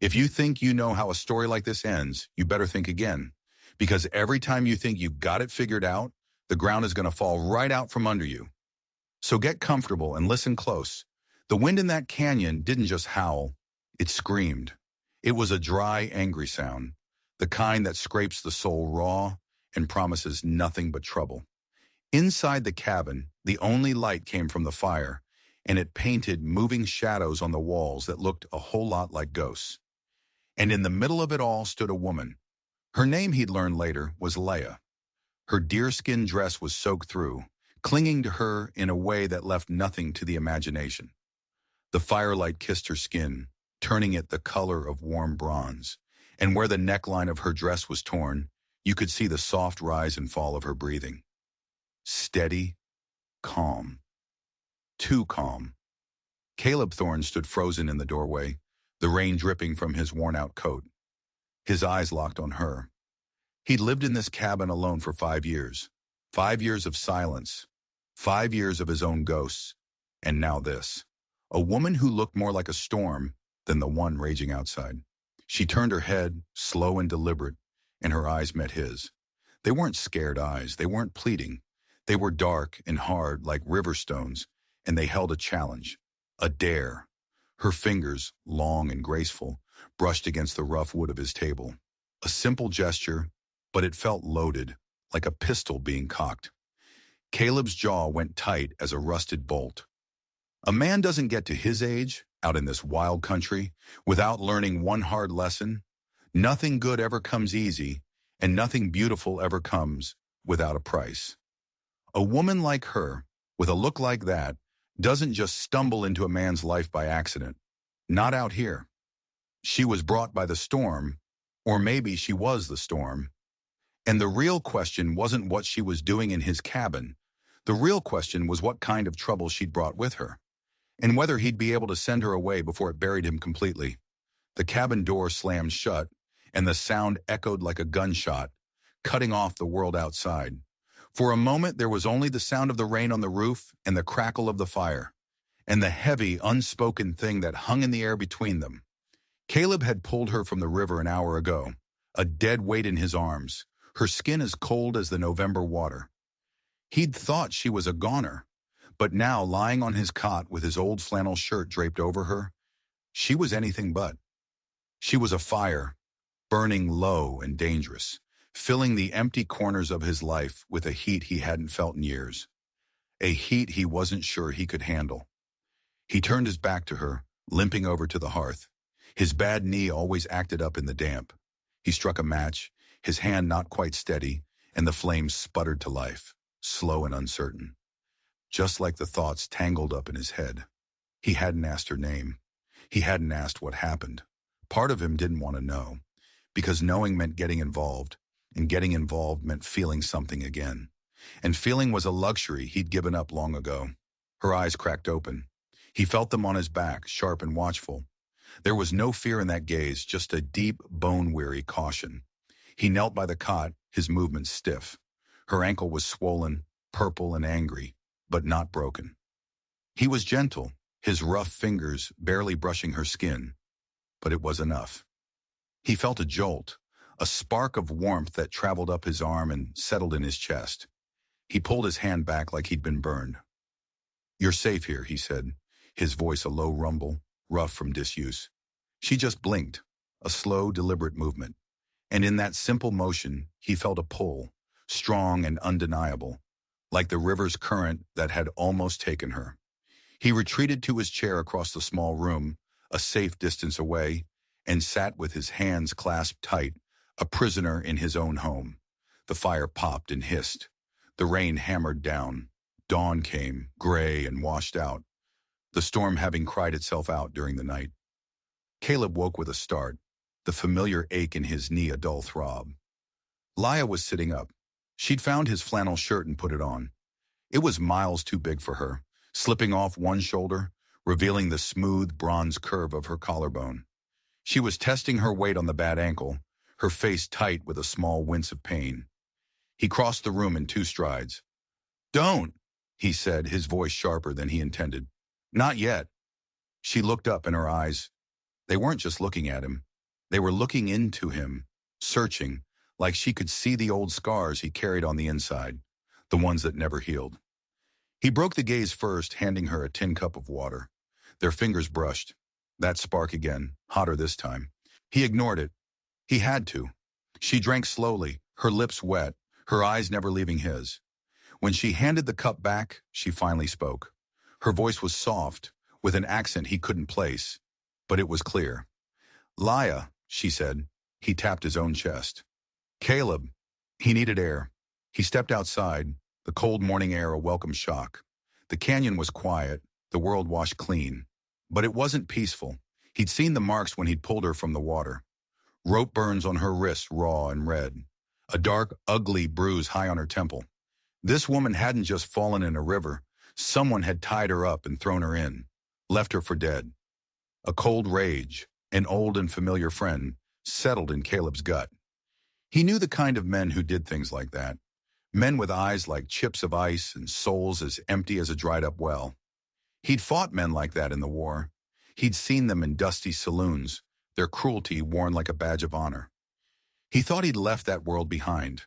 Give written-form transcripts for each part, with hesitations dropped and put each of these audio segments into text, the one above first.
If you think you know how a story like this ends, you better think again. Because every time you think you got it figured out, the ground is going to fall right out from under you. So get comfortable and listen close. The wind in that canyon didn't just howl, it screamed. It was a dry, angry sound, the kind that scrapes the soul raw and promises nothing but trouble. Inside the cabin, the only light came from the fire, and it painted moving shadows on the walls that looked a whole lot like ghosts. And in the middle of it all stood a woman. Her name, he'd learn later, was Leia. Her deerskin dress was soaked through, clinging to her in a way that left nothing to the imagination. The firelight kissed her skin, turning it the color of warm bronze, and where the neckline of her dress was torn, you could see the soft rise and fall of her breathing. Steady, calm. Too calm. Caleb Thorne stood frozen in the doorway, the rain dripping from his worn-out coat. His eyes locked on her. He'd lived in this cabin alone for 5 years. 5 years of silence. 5 years of his own ghosts. And now this. A woman who looked more like a storm than the one raging outside. She turned her head, slow and deliberate, and her eyes met his. They weren't scared eyes. They weren't pleading. They were dark and hard like river stones, and they held a challenge, a dare. Her fingers, long and graceful, brushed against the rough wood of his table. A simple gesture, but it felt loaded, like a pistol being cocked. Caleb's jaw went tight as a rusted bolt. A man doesn't get to his age, out in this wild country, without learning one hard lesson. Nothing good ever comes easy, and nothing beautiful ever comes without a price. A woman like her, with a look like that, doesn't just stumble into a man's life by accident. Not out here. She was brought by the storm, or maybe she was the storm. And the real question wasn't what she was doing in his cabin. The real question was what kind of trouble she'd brought with her, and whether he'd be able to send her away before it buried him completely. The cabin door slammed shut, and the sound echoed like a gunshot, cutting off the world outside. For a moment, there was only the sound of the rain on the roof and the crackle of the fire, and the heavy, unspoken thing that hung in the air between them. Caleb had pulled her from the river an hour ago, a dead weight in his arms, her skin as cold as the November water. He'd thought she was a goner, but now, lying on his cot with his old flannel shirt draped over her, she was anything but. She was a fire, burning low and dangerous, filling the empty corners of his life with a heat he hadn't felt in years, a heat he wasn't sure he could handle. He turned his back to her, limping over to the hearth. His bad knee always acted up in the damp. He struck a match, his hand not quite steady, and the flames sputtered to life, slow and uncertain. Just like the thoughts tangled up in his head. He hadn't asked her name. He hadn't asked what happened. Part of him didn't want to know, because knowing meant getting involved, and getting involved meant feeling something again. And feeling was a luxury he'd given up long ago. Her eyes cracked open. He felt them on his back, sharp and watchful. There was no fear in that gaze, just a deep, bone-weary caution. He knelt by the cot, his movements stiff. Her ankle was swollen, purple and angry, but not broken. He was gentle, his rough fingers barely brushing her skin, but it was enough. He felt a jolt, a spark of warmth that traveled up his arm and settled in his chest. He pulled his hand back like he'd been burned. "You're safe here," he said, his voice a low rumble, rough from disuse. She just blinked, a slow, deliberate movement. And in that simple motion, he felt a pull, strong and undeniable, like the river's current that had almost taken her. He retreated to his chair across the small room, a safe distance away, and sat with his hands clasped tight, a prisoner in his own home. The fire popped and hissed. The rain hammered down. Dawn came, gray and washed out, the storm having cried itself out during the night. Caleb woke with a start, the familiar ache in his knee a dull throb. Leia was sitting up. She'd found his flannel shirt and put it on. It was miles too big for her, slipping off one shoulder, revealing the smooth bronze curve of her collarbone. She was testing her weight on the bad ankle, her face tight with a small wince of pain. He crossed the room in 2 strides. "Don't," he said, his voice sharper than he intended. "Not yet." She looked up, and her eyes, they weren't just looking at him. They were looking into him, searching, like she could see the old scars he carried on the inside, the ones that never healed. He broke the gaze first, handing her a tin cup of water. Their fingers brushed. That spark again, hotter this time. He ignored it. He had to. She drank slowly, her lips wet, her eyes never leaving his. When she handed the cup back, she finally spoke. Her voice was soft, with an accent he couldn't place, but it was clear. Laya, she said. He tapped his own chest. Caleb. He needed air. He stepped outside, the cold morning air a welcome shock. The canyon was quiet, the world washed clean. But it wasn't peaceful. He'd seen the marks when he'd pulled her from the water. Rope burns on her wrists, raw and red. A dark, ugly bruise high on her temple. This woman hadn't just fallen in a river. Someone had tied her up and thrown her in, left her for dead. A cold rage, an old and familiar friend, settled in Caleb's gut. He knew the kind of men who did things like that. Men with eyes like chips of ice and souls as empty as a dried-up well. He'd fought men like that in the war. He'd seen them in dusty saloons, their cruelty worn like a badge of honor. He thought he'd left that world behind.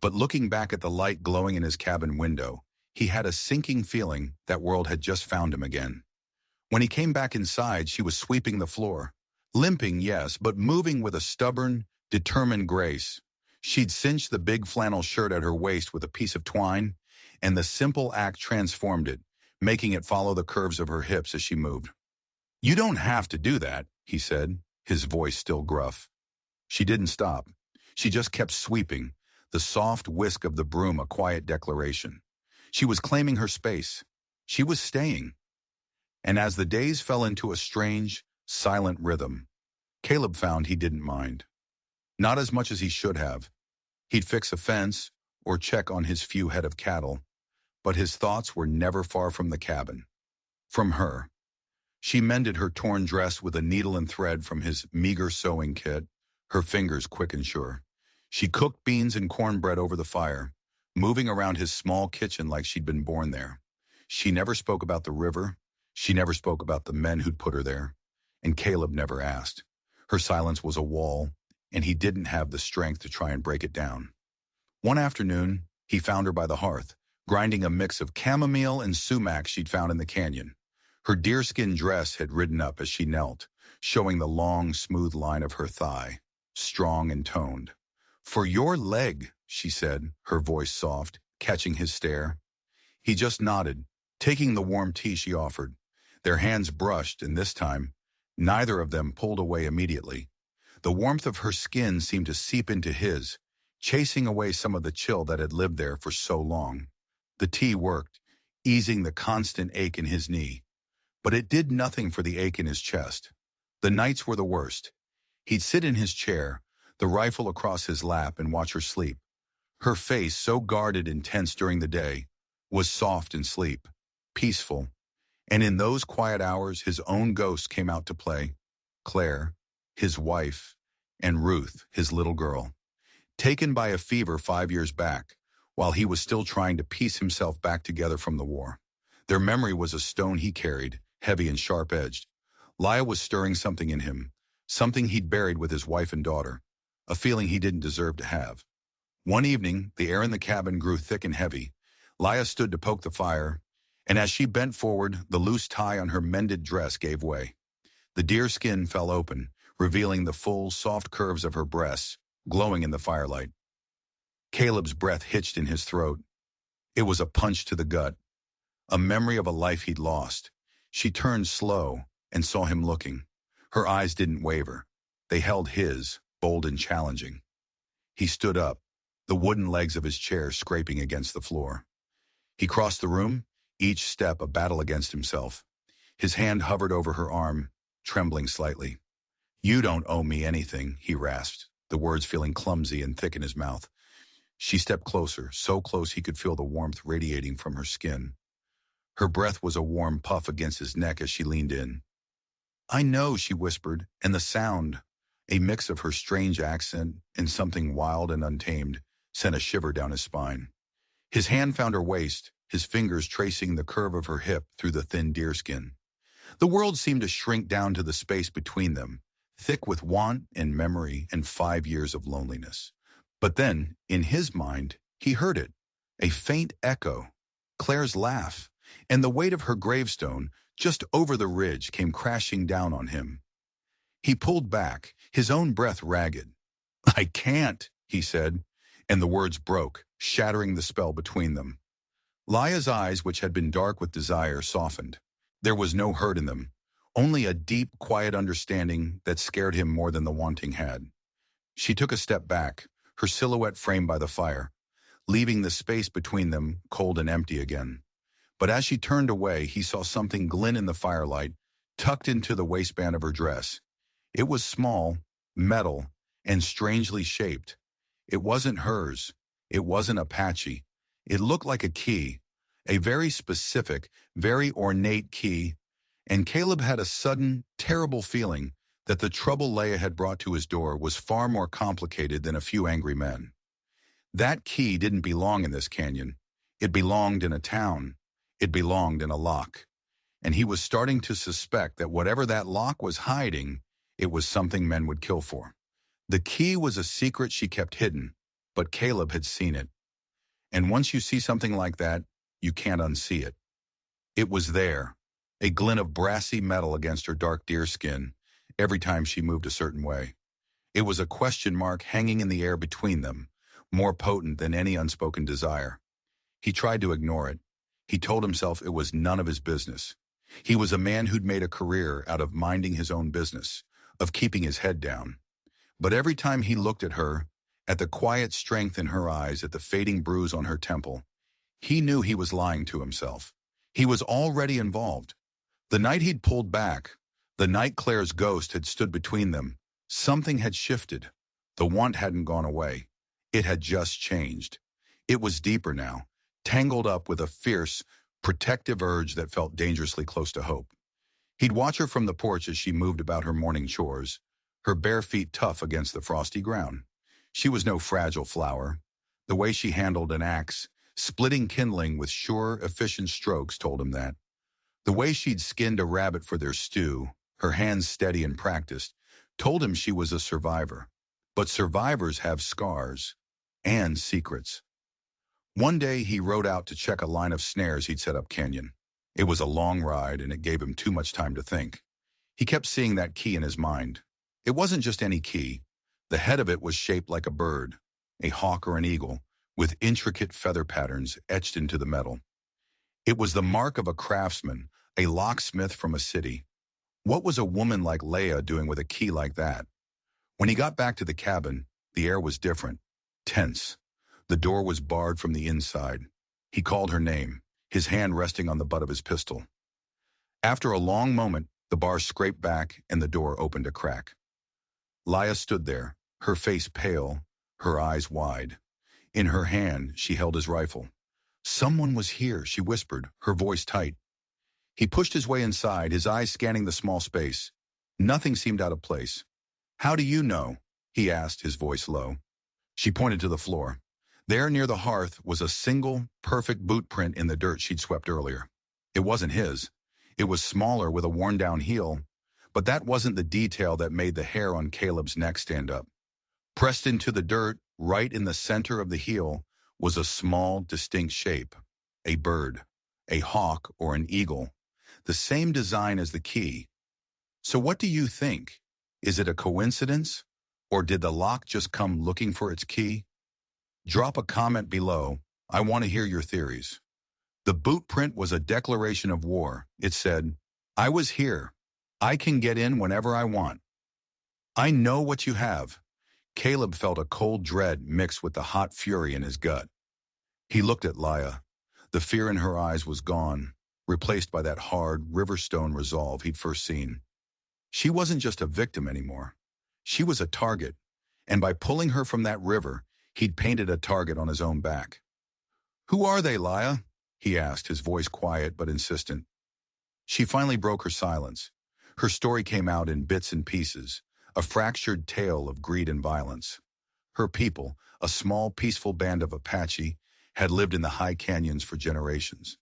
But looking back at the light glowing in his cabin window, he had a sinking feeling that world had just found him again. When he came back inside, she was sweeping the floor. Limping, yes, but moving with a stubborn, determined grace. She'd cinched the big flannel shirt at her waist with a piece of twine, and the simple act transformed it, making it follow the curves of her hips as she moved. "You don't have to do that," he said, his voice still gruff. She didn't stop. She just kept sweeping, the soft whisk of the broom a quiet declaration. She was claiming her space. She was staying. And as the days fell into a strange, silent rhythm, Caleb found he didn't mind. Not as much as he should have. He'd fix a fence or check on his few head of cattle, but his thoughts were never far from the cabin. From her. She mended her torn dress with a needle and thread from his meager sewing kit, her fingers quick and sure. She cooked beans and cornbread over the fire, moving around his small kitchen like she'd been born there. She never spoke about the river. She never spoke about the men who'd put her there. And Caleb never asked. Her silence was a wall, and he didn't have the strength to try and break it down. One afternoon, he found her by the hearth, grinding a mix of chamomile and sumac she'd found in the canyon. Her deerskin dress had ridden up as she knelt, showing the long, smooth line of her thigh, strong and toned. "For your leg," she said, her voice soft, catching his stare. He just nodded, taking the warm tea she offered. Their hands brushed, and this time, neither of them pulled away immediately. The warmth of her skin seemed to seep into his, chasing away some of the chill that had lived there for so long. The tea worked, easing the constant ache in his knee. But it did nothing for the ache in his chest. The nights were the worst. He'd sit in his chair, the rifle across his lap, and watch her sleep. Her face, so guarded and tense during the day, was soft in sleep, peaceful. And in those quiet hours, his own ghost came out to play. Claire, his wife, and Ruth, his little girl. Taken by a fever 5 years back, while he was still trying to piece himself back together from the war. Their memory was a stone he carried, heavy and sharp-edged. Laya was stirring something in him, something he'd buried with his wife and daughter, a feeling he didn't deserve to have. One evening, the air in the cabin grew thick and heavy. Laya stood to poke the fire, and as she bent forward, the loose tie on her mended dress gave way. The deer skin fell open, revealing the full, soft curves of her breasts, glowing in the firelight. Caleb's breath hitched in his throat. It was a punch to the gut, a memory of a life he'd lost. She turned slow and saw him looking. Her eyes didn't waver. They held his, bold and challenging. He stood up, the wooden legs of his chair scraping against the floor. He crossed the room, each step a battle against himself. His hand hovered over her arm, trembling slightly. "You don't owe me anything," he rasped, the words feeling clumsy and thick in his mouth. She stepped closer, so close he could feel the warmth radiating from her skin. Her breath was a warm puff against his neck as she leaned in. "I know," she whispered, and the sound, a mix of her strange accent and something wild and untamed, sent a shiver down his spine. His hand found her waist, his fingers tracing the curve of her hip through the thin deerskin. The world seemed to shrink down to the space between them, thick with want and memory and 5 years of loneliness. But then, in his mind, he heard it, a faint echo, Claire's laugh, and the weight of her gravestone just over the ridge came crashing down on him. He pulled back, his own breath ragged. I can't, he said, and the words broke, shattering the spell between them. Laya's eyes, which had been dark with desire, softened. There was no hurt in them, only a deep, quiet understanding that scared him more than the wanting had. She took a step back, her silhouette framed by the fire, leaving the space between them cold and empty again. But as she turned away, he saw something glint in the firelight, tucked into the waistband of her dress. It was small, metal, and strangely shaped. It wasn't hers. It wasn't Apache. It looked like a key, a very specific, very ornate key, and Caleb had a sudden, terrible feeling that the trouble Leia had brought to his door was far more complicated than a few angry men. That key didn't belong in this canyon. It belonged in a town. It belonged in a lock. And he was starting to suspect that whatever that lock was hiding, it was something men would kill for. The key was a secret she kept hidden, but Caleb had seen it. And once you see something like that, you can't unsee it. It was there, a glint of brassy metal against her dark deerskin every time she moved a certain way. It was a question mark hanging in the air between them, more potent than any unspoken desire. He tried to ignore it. He told himself it was none of his business. He was a man who'd made a career out of minding his own business, of keeping his head down. But every time he looked at her, at the quiet strength in her eyes, at the fading bruise on her temple, he knew he was lying to himself. He was already involved. The night he'd pulled back, the night Claire's ghost had stood between them, something had shifted. The want hadn't gone away. It had just changed. It was deeper now, tangled up with a fierce, protective urge that felt dangerously close to hope. He'd watch her from the porch as she moved about her morning chores, her bare feet tough against the frosty ground. She was no fragile flower. The way she handled an axe, splitting kindling with sure, efficient strokes, told him that. The way she'd skinned a rabbit for their stew, her hands steady and practiced, told him she was a survivor. But survivors have scars and secrets. One day he rode out to check a line of snares he'd set up canyon. It was a long ride, and it gave him too much time to think. He kept seeing that key in his mind. It wasn't just any key. The head of it was shaped like a bird, a hawk or an eagle, with intricate feather patterns etched into the metal. It was the mark of a craftsman, a locksmith from a city. What was a woman like Leia doing with a key like that? When he got back to the cabin, the air was different, tense. The door was barred from the inside. He called her name, his hand resting on the butt of his pistol. After a long moment, the bars scraped back and the door opened a crack. Leia stood there, her face pale, her eyes wide. In her hand, she held his rifle. Someone was here, she whispered, her voice tight. He pushed his way inside, his eyes scanning the small space. Nothing seemed out of place. How do you know? He asked, his voice low. She pointed to the floor. There near the hearth was a single, perfect boot print in the dirt she'd swept earlier. It wasn't his. It was smaller with a worn-down heel, but that wasn't the detail that made the hair on Caleb's neck stand up. Pressed into the dirt, right in the center of the heel, was a small, distinct shape. A bird, a hawk or an eagle, the same design as the key. So what do you think? Is it a coincidence? Or did the lock just come looking for its key? Drop a comment below. I want to hear your theories. The boot print was a declaration of war. It said, I was here. I can get in whenever I want. I know what you have. Caleb felt a cold dread mixed with the hot fury in his gut. He looked at Leia. The fear in her eyes was gone, replaced by that hard, riverstone resolve he'd first seen. She wasn't just a victim anymore. She was a target, and by pulling her from that river, he'd painted a target on his own back. Who are they, Leia? He asked, his voice quiet but insistent. She finally broke her silence. Her story came out in bits and pieces, a fractured tale of greed and violence. Her people, a small, peaceful band of Apache, had lived in the high canyons for generations.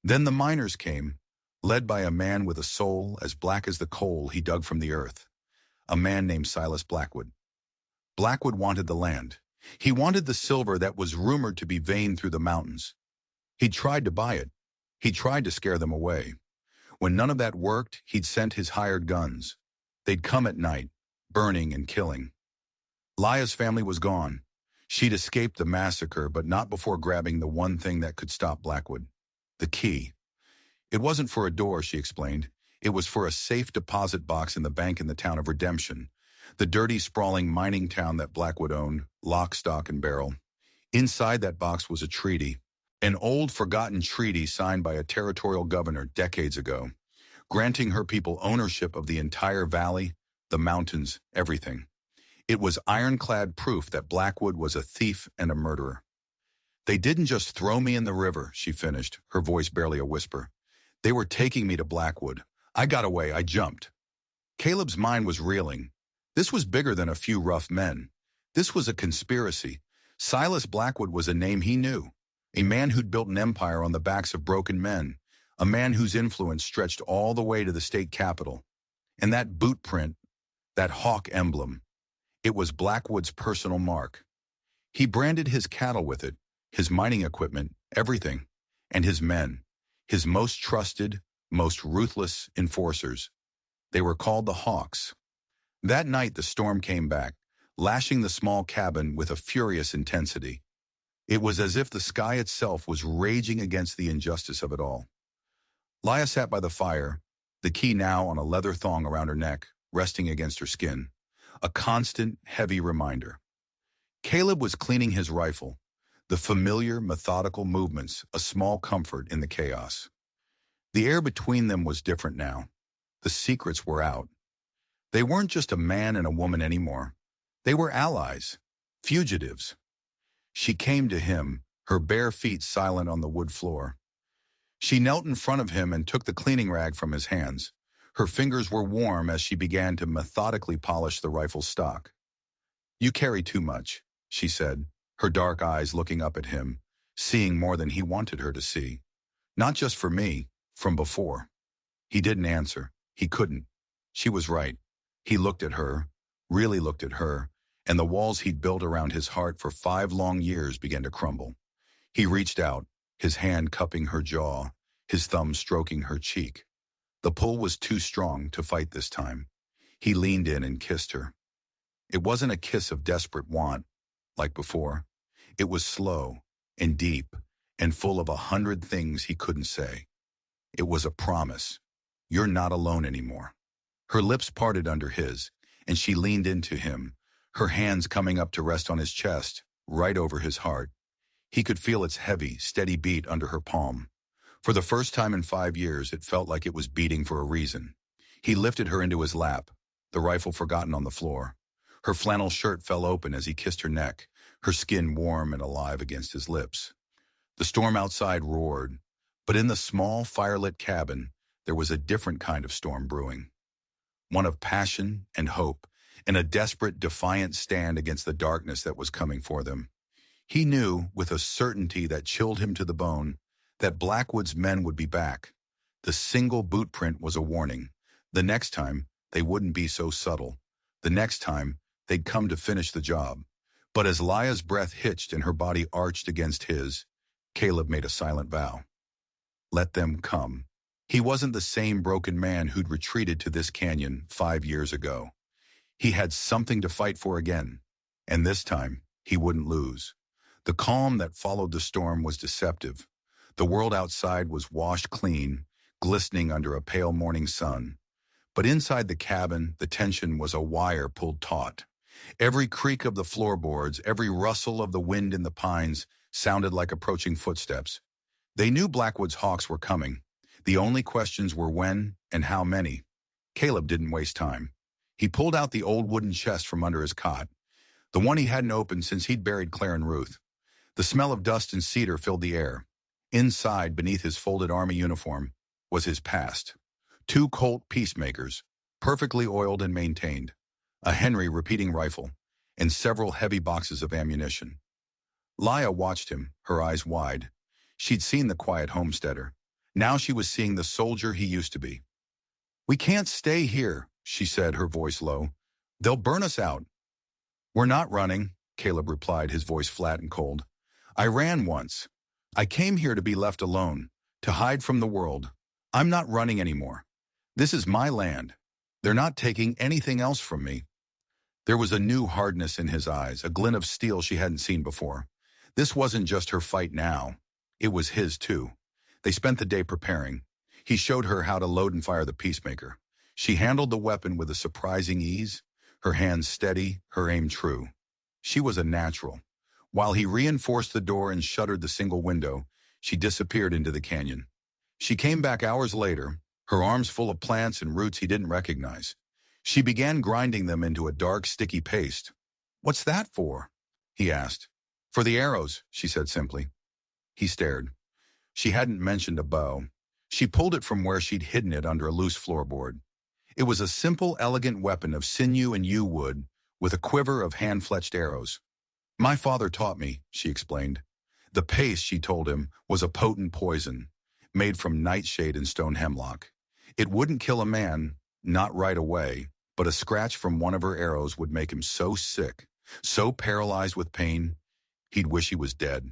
Then the miners came, led by a man with a soul as black as the coal he dug from the earth. a man named Silas Blackwood. Blackwood wanted the land. He wanted the silver that was rumored to be veined through the mountains. He'd tried to buy it. He tried to scare them away. When none of that worked, he'd sent his hired guns. They'd come at night, burning and killing. Laya's family was gone. She'd escaped the massacre, but not before grabbing the one thing that could stop Blackwood: the key. It wasn't for a door, she explained. It was for a safe deposit box in the bank in the town of Redemption, the dirty, sprawling mining town that Blackwood owned, lock, stock, and barrel. Inside that box was a treaty, an old, forgotten treaty signed by a territorial governor decades ago, granting her people ownership of the entire valley, the mountains, everything. It was ironclad proof that Blackwood was a thief and a murderer. They didn't just throw me in the river, she finished, her voice barely a whisper. They were taking me to Blackwood. I got away, I jumped. Caleb's mind was reeling. This was bigger than a few rough men. This was a conspiracy. Silas Blackwood was a name he knew, a man who'd built an empire on the backs of broken men, a man whose influence stretched all the way to the state capitol. And that boot print, that hawk emblem, it was Blackwood's personal mark. He branded his cattle with it, his mining equipment, everything, and his men, his most trusted, most ruthless enforcers. They were called the Hawks. That night the storm came back, lashing the small cabin with a furious intensity. It was as if the sky itself was raging against the injustice of it all. Laya sat by the fire, the key now on a leather thong around her neck, resting against her skin, a constant, heavy reminder. Caleb was cleaning his rifle, the familiar, methodical movements, a small comfort in the chaos. The air between them was different now. The secrets were out. They weren't just a man and a woman anymore. They were allies, fugitives. She came to him, her bare feet silent on the wood floor. She knelt in front of him and took the cleaning rag from his hands. Her fingers were warm as she began to methodically polish the rifle's stock. "You carry too much," she said, her dark eyes looking up at him, seeing more than he wanted her to see. "Not just for me, from before." He didn't answer. He couldn't. She was right. He looked at her, really looked at her, and the walls he'd built around his heart for 5 long years began to crumble. He reached out, his hand cupping her jaw, his thumb stroking her cheek. The pull was too strong to fight this time. He leaned in and kissed her. It wasn't a kiss of desperate want, like before. It was slow and deep and full of 100 things he couldn't say. It was a promise. You're not alone anymore. Her lips parted under his, and she leaned into him, her hands coming up to rest on his chest, right over his heart. He could feel its heavy, steady beat under her palm. For the first time in 5 years, it felt like it was beating for a reason. He lifted her into his lap, the rifle forgotten on the floor. Her flannel shirt fell open as he kissed her neck, her skin warm and alive against his lips. The storm outside roared, but in the small, firelit cabin, there was a different kind of storm brewing. One of passion and hope, and a desperate, defiant stand against the darkness that was coming for them. He knew, with a certainty that chilled him to the bone, that Blackwood's men would be back. The single boot print was a warning. The next time, they wouldn't be so subtle. The next time, they'd come to finish the job. But as Laya's breath hitched and her body arched against his, Caleb made a silent vow. Let them come. He wasn't the same broken man who'd retreated to this canyon 5 years ago. He had something to fight for again, and this time, he wouldn't lose. The calm that followed the storm was deceptive. The world outside was washed clean, glistening under a pale morning sun. But inside the cabin, the tension was a wire pulled taut. Every creak of the floorboards, every rustle of the wind in the pines sounded like approaching footsteps. They knew Blackwood's Hawks were coming. The only questions were when and how many. Caleb didn't waste time. He pulled out the old wooden chest from under his cot, the one he hadn't opened since he'd buried Claire and Ruth. The smell of dust and cedar filled the air. Inside, beneath his folded army uniform, was his past. 2 Colt Peacemakers, perfectly oiled and maintained, a Henry repeating rifle, and several heavy boxes of ammunition. Laya watched him, her eyes wide. She'd seen the quiet homesteader. Now she was seeing the soldier he used to be. "We can't stay here," she said, her voice low. They'll burn us out. We're not running, Caleb replied, his voice flat and cold. I ran once. I came here to be left alone, to hide from the world. I'm not running anymore. This is my land. They're not taking anything else from me. There was a new hardness in his eyes, a glint of steel she hadn't seen before. This wasn't just her fight now. It was his, too. They spent the day preparing. He showed her how to load and fire the peacemaker. She handled the weapon with a surprising ease, her hands steady, her aim true. She was a natural. While he reinforced the door and shuttered the single window, she disappeared into the canyon. She came back hours later, her arms full of plants and roots he didn't recognize. She began grinding them into a dark, sticky paste. What's that for? He asked. For the arrows, she said simply. He stared. She hadn't mentioned a bow. She pulled it from where she'd hidden it under a loose floorboard. It was a simple, elegant weapon of sinew and yew wood, with a quiver of hand-fletched arrows. My father taught me, she explained. The paste, she told him, was a potent poison, made from nightshade and stone hemlock. It wouldn't kill a man, not right away, but a scratch from one of her arrows would make him so sick, so paralyzed with pain, he'd wish he was dead.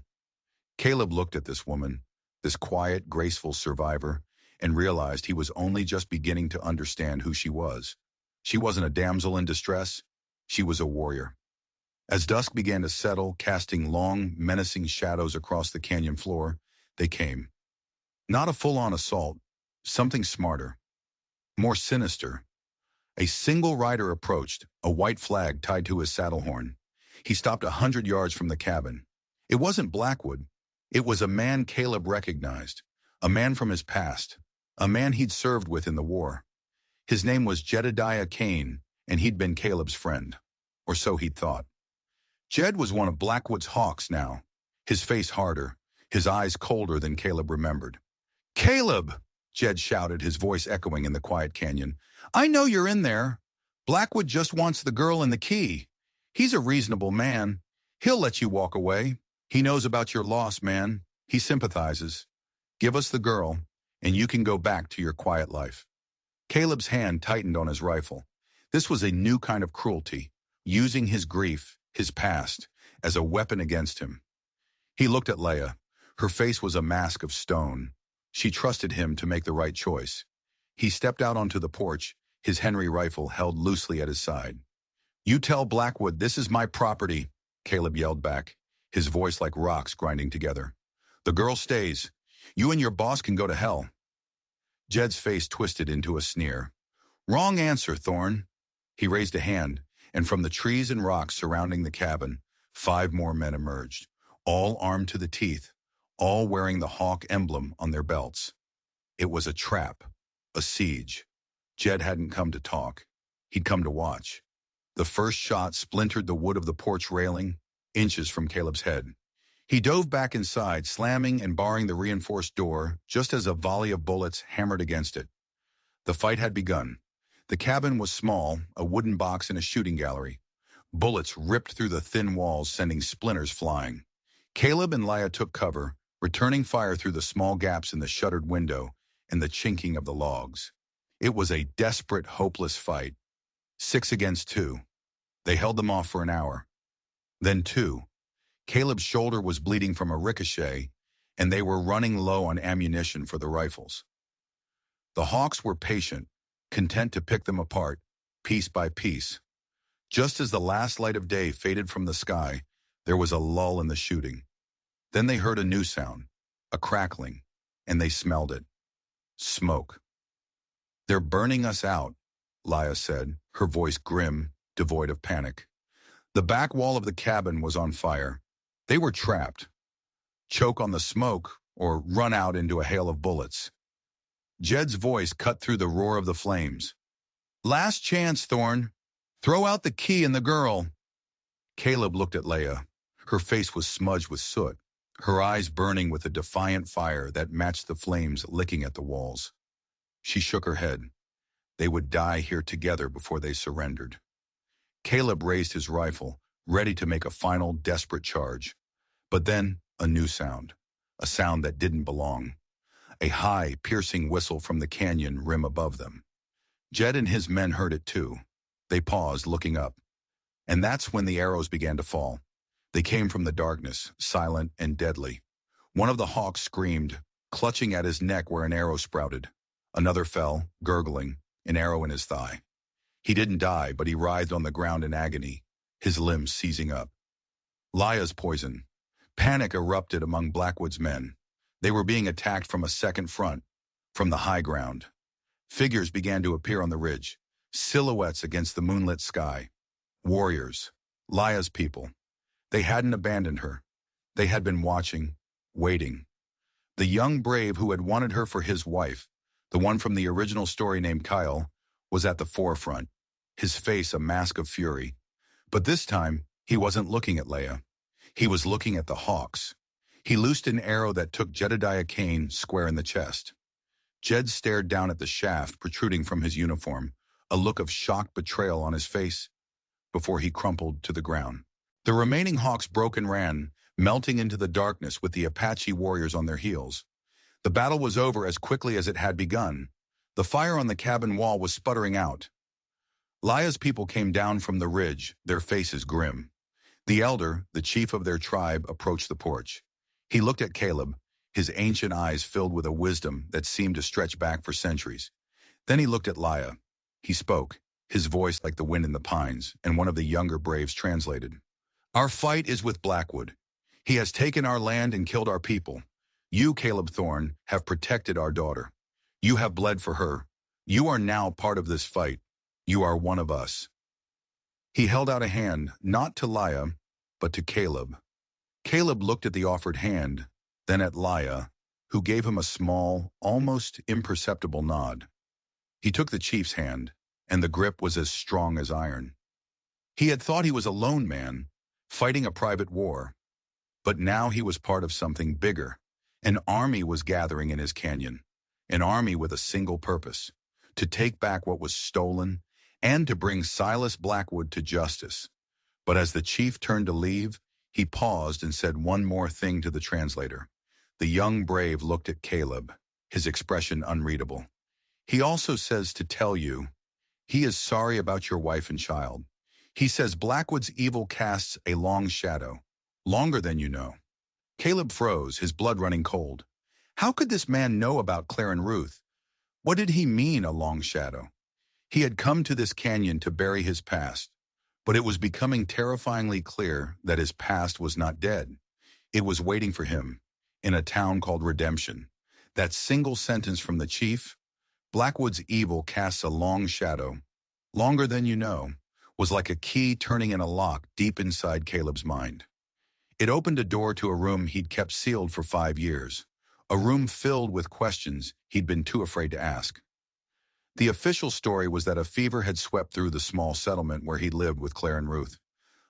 Caleb looked at this woman, this quiet, graceful survivor, and realized he was only just beginning to understand who she was. She wasn't a damsel in distress. She was a warrior. As dusk began to settle, casting long, menacing shadows across the canyon floor, they came. Not a full-on assault, something smarter, more sinister. A single rider approached, a white flag tied to his saddle horn. He stopped 100 yards from the cabin. It wasn't Blackwood. It was a man Caleb recognized, a man from his past, a man he'd served with in the war. His name was Jedediah Kane, and he'd been Caleb's friend. Or so he'd thought. Jed was one of Blackwood's hawks now, his face harder, his eyes colder than Caleb remembered. Caleb! Jed shouted, his voice echoing in the quiet canyon. I know you're in there. Blackwood just wants the girl and the key. He's a reasonable man. He'll let you walk away. He knows about your loss, man. He sympathizes. Give us the girl, and you can go back to your quiet life. Caleb's hand tightened on his rifle. This was a new kind of cruelty, using his grief, his past, as a weapon against him. He looked at Leia. Her face was a mask of stone. She trusted him to make the right choice. He stepped out onto the porch, his Henry rifle held loosely at his side. You tell Blackwood this is my property, Caleb yelled back, his voice like rocks grinding together. The girl stays. You and your boss can go to hell. Jed's face twisted into a sneer. Wrong answer, Thorne. He raised a hand, and from the trees and rocks surrounding the cabin, 5 more men emerged, all armed to the teeth, all wearing the hawk emblem on their belts. It was a trap, a siege. Jed hadn't come to talk. He'd come to watch. The first shot splintered the wood of the porch railing, inches from Caleb's head. He dove back inside, slamming and barring the reinforced door, just as a volley of bullets hammered against it. The fight had begun. The cabin was small, a wooden box in a shooting gallery. Bullets ripped through the thin walls, sending splinters flying. Caleb and Leia took cover, returning fire through the small gaps in the shuttered window and the chinking of the logs. It was a desperate, hopeless fight. 6 against 2. They held them off for an hour. Then 2. Caleb's shoulder was bleeding from a ricochet, and they were running low on ammunition for the rifles. The Hawks were patient, content to pick them apart, piece by piece. Just as the last light of day faded from the sky, there was a lull in the shooting. Then they heard a new sound, a crackling, and they smelled it. Smoke. They're burning us out, Leia said, her voice grim, devoid of panic. The back wall of the cabin was on fire. They were trapped. Choke on the smoke or run out into a hail of bullets. Jed's voice cut through the roar of the flames. Last chance, Thorne. Throw out the key and the girl. Caleb looked at Leia. Her face was smudged with soot, her eyes burning with a defiant fire that matched the flames licking at the walls. She shook her head. They would die here together before they surrendered. Caleb raised his rifle, ready to make a final, desperate charge. But then, a new sound. A sound that didn't belong. A high, piercing whistle from the canyon rim above them. Jed and his men heard it too. They paused, looking up. And that's when the arrows began to fall. They came from the darkness, silent and deadly. One of the hawks screamed, clutching at his neck where an arrow sprouted. Another fell, gurgling, an arrow in his thigh. He didn't die, but he writhed on the ground in agony, his limbs seizing up. Laya's poison. Panic erupted among Blackwood's men. They were being attacked from a second front, from the high ground. Figures began to appear on the ridge, silhouettes against the moonlit sky. Warriors, Laya's people. They hadn't abandoned her. They had been watching, waiting. The young brave who had wanted her for his wife, the one from the original story named Kyle, was at the forefront, his face a mask of fury. But this time, he wasn't looking at Leia. He was looking at the hawks. He loosed an arrow that took Jedediah Kane square in the chest. Jed stared down at the shaft protruding from his uniform, a look of shocked betrayal on his face, before he crumpled to the ground. The remaining hawks broke and ran, melting into the darkness with the Apache warriors on their heels. The battle was over as quickly as it had begun. The fire on the cabin wall was sputtering out. Laya's people came down from the ridge, their faces grim. The elder, the chief of their tribe, approached the porch. He looked at Caleb, his ancient eyes filled with a wisdom that seemed to stretch back for centuries. Then he looked at Laya. He spoke, his voice like the wind in the pines, and one of the younger braves translated. Our fight is with Blackwood. He has taken our land and killed our people. You, Caleb Thorne, have protected our daughter. You have bled for her. You are now part of this fight. You are one of us. He held out a hand, not to Laya, but to Caleb. Caleb looked at the offered hand, then at Laya, who gave him a small, almost imperceptible nod. He took the chief's hand, and the grip was as strong as iron. He had thought he was a lone man, fighting a private war. But now he was part of something bigger. An army was gathering in his canyon, an army with a single purpose, to take back what was stolen and to bring Silas Blackwood to justice. But as the chief turned to leave, he paused and said one more thing to the translator. The young brave looked at Caleb, his expression unreadable. He also says to tell you, he is sorry about your wife and child. He says Blackwood's evil casts a long shadow, longer than you know. Caleb froze, his blood running cold. How could this man know about Claire and Ruth? What did he mean, a long shadow? He had come to this canyon to bury his past, but it was becoming terrifyingly clear that his past was not dead. It was waiting for him, in a town called Redemption. That single sentence from the chief, Blackwood's evil casts a long shadow, longer than you know, was like a key turning in a lock deep inside Caleb's mind. It opened a door to a room he'd kept sealed for 5 years, a room filled with questions he'd been too afraid to ask. The official story was that a fever had swept through the small settlement where he lived with Claire and Ruth.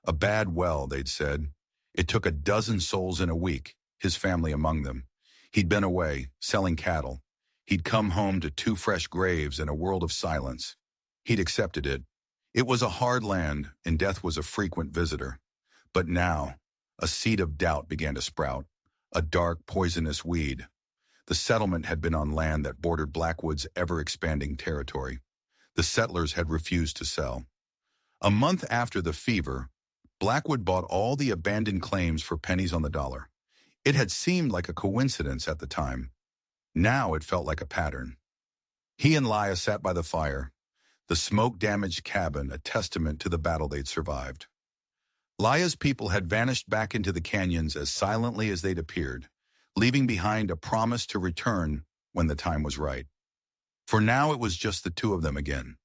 A bad well, they'd said. It took 12 souls in a week, his family among them. He'd been away, selling cattle. He'd come home to 2 fresh graves and a world of silence. He'd accepted it. It was a hard land, and death was a frequent visitor. But now, a seed of doubt began to sprout, a dark, poisonous weed. The settlement had been on land that bordered Blackwood's ever-expanding territory. The settlers had refused to sell. A month after the fever, Blackwood bought all the abandoned claims for pennies on the dollar. It had seemed like a coincidence at the time. Now it felt like a pattern. He and Laya sat by the fire, the smoke-damaged cabin a testament to the battle they'd survived. Laya's people had vanished back into the canyons as silently as they'd appeared, leaving behind a promise to return when the time was right. For now it was just the 2 of them again,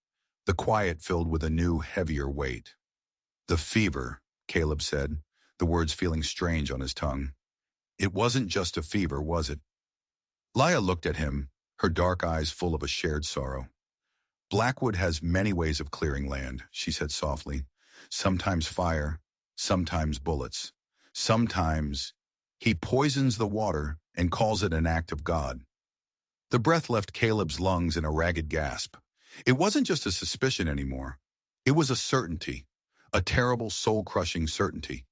the quiet filled with a new, heavier weight. The fever, Caleb said, the words feeling strange on his tongue. It wasn't just a fever, was it? Laya looked at him, her dark eyes full of a shared sorrow. Blackwood has many ways of clearing land, she said softly. Sometimes fire, sometimes bullets. Sometimes he poisons the water and calls it an act of God. The breath left Caleb's lungs in a ragged gasp. It wasn't just a suspicion anymore. It was a certainty, a terrible, soul-crushing certainty.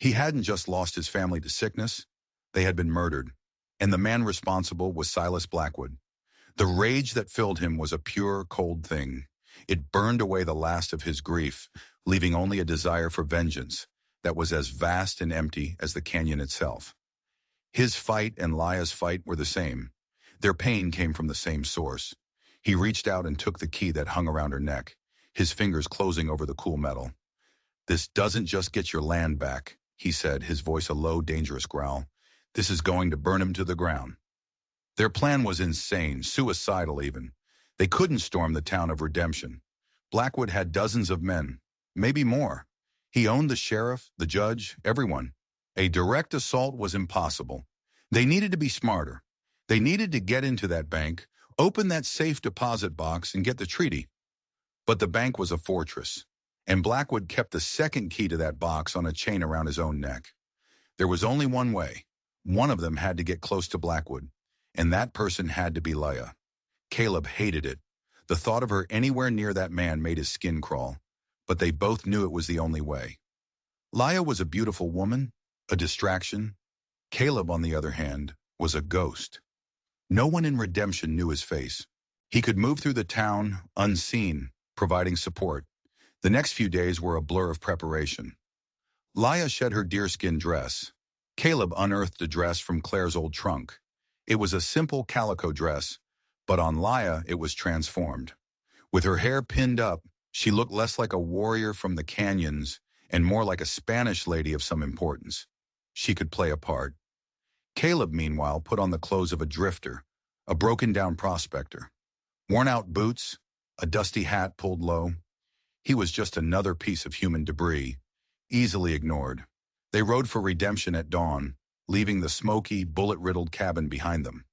He hadn't just lost his family to sickness. They had been murdered, and the man responsible was Silas Blackwood. The rage that filled him was a pure, cold thing. It burned away the last of his grief, leaving only a desire for vengeance that was as vast and empty as the canyon itself. His fight and Laya's fight were the same. Their pain came from the same source. He reached out and took the key that hung around her neck, his fingers closing over the cool metal. "This doesn't just get your land back," he said, his voice a low, dangerous growl. "This is going to burn him to the ground." Their plan was insane, suicidal even. They couldn't storm the town of Redemption. Blackwood had dozens of men, maybe more. He owned the sheriff, the judge, everyone. A direct assault was impossible. They needed to be smarter. They needed to get into that bank, open that safe deposit box, and get the treaty. But the bank was a fortress, and Blackwood kept the second key to that box on a chain around his own neck. There was only one way. One of them had to get close to Blackwood, and that person had to be Leia. Caleb hated it. The thought of her anywhere near that man made his skin crawl, but they both knew it was the only way. Leia was a beautiful woman, a distraction. Caleb, on the other hand, was a ghost. No one in Redemption knew his face. He could move through the town, unseen, providing support. The next few days were a blur of preparation. Leia shed her deerskin dress. Caleb unearthed a dress from Claire's old trunk. It was a simple calico dress, but on Leia it was transformed. With her hair pinned up, she looked less like a warrior from the canyons and more like a Spanish lady of some importance. She could play a part. Caleb, meanwhile, put on the clothes of a drifter, a broken-down prospector. Worn-out boots, a dusty hat pulled low. He was just another piece of human debris, easily ignored. They rode for Redemption at dawn, leaving the smoky, bullet-riddled cabin behind them.